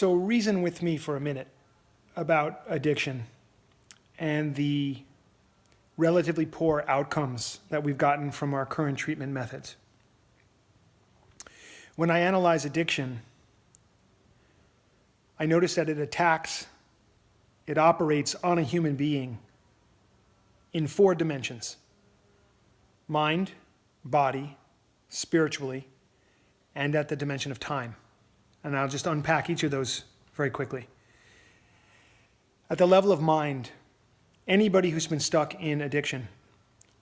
So reason with me for a minute about addiction and the relatively poor outcomes that we've gotten from our current treatment methods. When I analyze addiction, I notice that it operates on a human being in 4 dimensions: mind, body, spiritually, and at the dimension of time. And I'll just unpack each of those very quickly. At the level of mind, anybody who's been stuck in addiction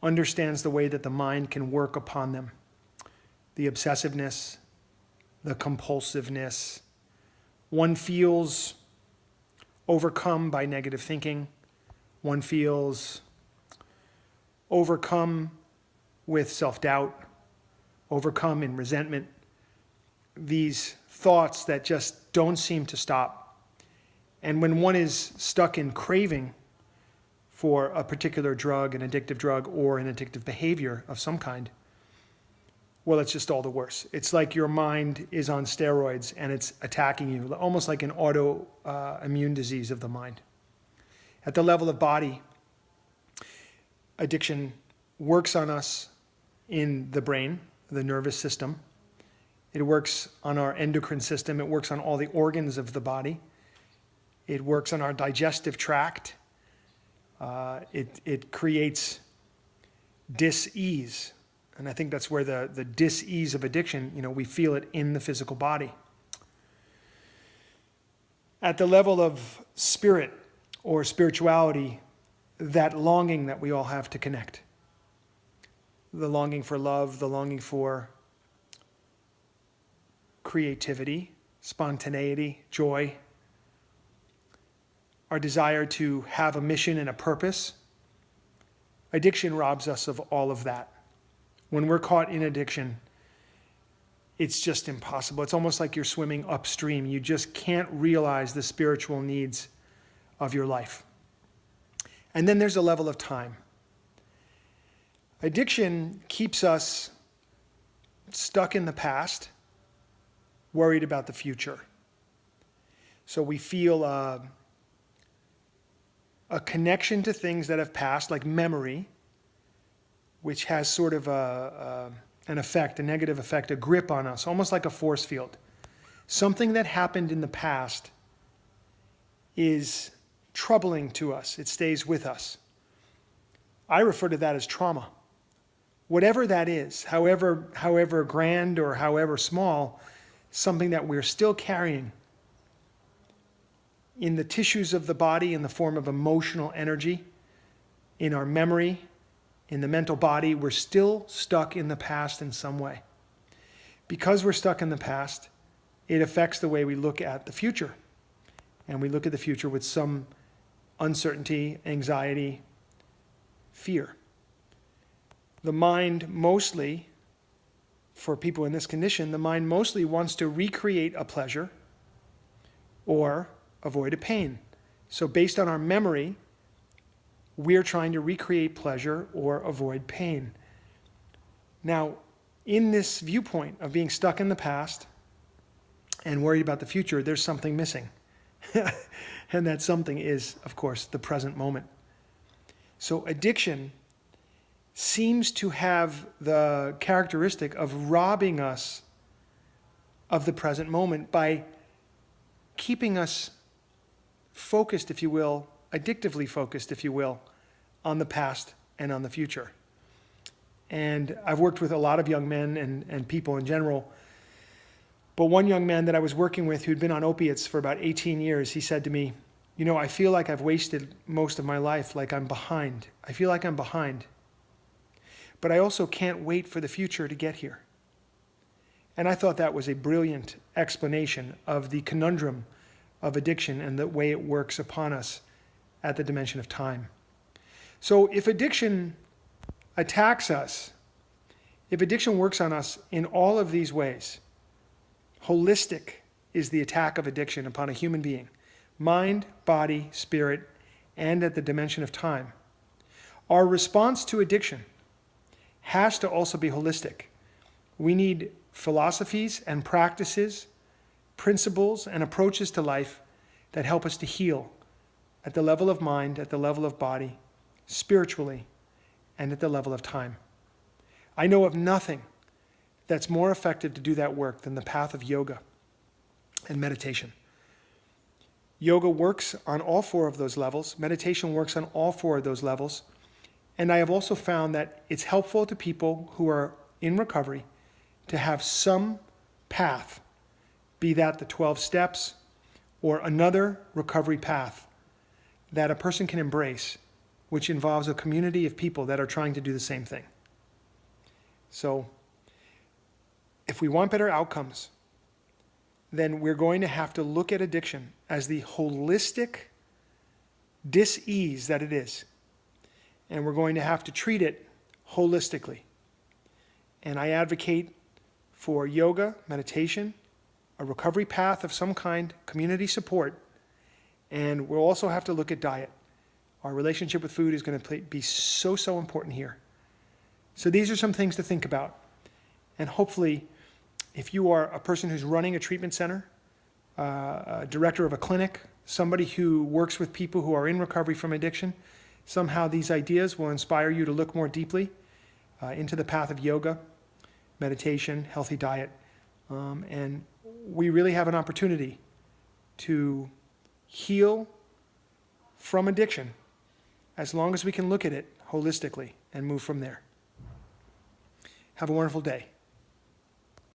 understands the way that the mind can work upon them. The obsessiveness, the compulsiveness. One feels overcome by negative thinking. One feels overcome with self-doubt, overcome in resentment. These thoughts that just don't seem to stop. And when one is stuck in craving for a particular drug, an addictive drug, or an addictive behavior of some kind, well, it's just all the worse. It's like your mind is on steroids and it's attacking you, almost like an autoimmune disease of the mind. At the level of body, addiction works on us in the brain, the nervous system. It works on our endocrine system. It works on all the organs of the body. It works on our digestive tract. It creates dis-ease. And I think that's where the dis-ease of addiction, we feel it in the physical body. At the level of spirit or spirituality, that longing that we all have to connect. The longing for love, the longing for creativity, spontaneity, joy, our desire to have a mission and a purpose. Addiction robs us of all of that. When we're caught in addiction, it's just impossible. It's almost like you're swimming upstream. You just can't realize the spiritual needs of your life. And then there's a level of time. Addiction keeps us stuck in the past, worried about the future. So we feel a connection to things that have passed, like memory, which has sort of an effect, a negative effect, a grip on us, almost like a force field. Something that happened in the past is troubling to us. It stays with us. I refer to that as trauma. Whatever that is, however grand or however small, something that we're still carrying in the tissues of the body in the form of emotional energy, in our memory, in the mental body, we're still stuck in the past in some way. Because we're stuck in the past, it affects the way we look at the future. And we look at the future with some uncertainty, anxiety, fear. The mind mostly, for people in this condition, the mind mostly wants to recreate a pleasure or avoid a pain. So based on our memory, we're trying to recreate pleasure or avoid pain. Now, in this viewpoint of being stuck in the past and worried about the future, there's something missing. And that something is, of course, the present moment. So addiction seems to have the characteristic of robbing us of the present moment by keeping us focused, if you will, addictively focused, if you will, on the past and on the future. And I've worked with a lot of young men and people in general. But one young man that I was working with who'd been on opiates for about 18 years, he said to me, I feel like I've wasted most of my life, like I'm behind. I feel like I'm behind. But I also can't wait for the future to get here. And I thought that was a brilliant explanation of the conundrum of addiction and the way it works upon us at the dimension of time. So if addiction attacks us, if addiction works on us in all of these ways, holistic is the attack of addiction upon a human being. Mind, body, spirit, and at the dimension of time. Our response to addiction has to also be holistic. We need philosophies and practices principles and approaches to life that help us to heal at the level of mind, at the level of body, spiritually, and at the level of time. I know of nothing that's more effective to do that work than the path of yoga and meditation. Yoga works on all four of those levels. Meditation works on all four of those levels. And I have also found that it's helpful to people who are in recovery to have some path, be that the 12 steps or another recovery path that a person can embrace, which involves a community of people that are trying to do the same thing. So, if we want better outcomes, then we're going to have to look at addiction as the holistic dis-ease that it is. And we're going to have to treat it holistically. And I advocate for yoga, meditation, a recovery path of some kind, community support, and we'll also have to look at diet. Our relationship with food is going to be so important here. So these are some things to think about. And hopefully, if you are a person who's running a treatment center, a director of a clinic, somebody who works with people who are in recovery from addiction, somehow these ideas will inspire you to look more deeply into the path of yoga, meditation, healthy diet. And we really have an opportunity to heal from addiction as long as we can look at it holistically and move from there. Have a wonderful day.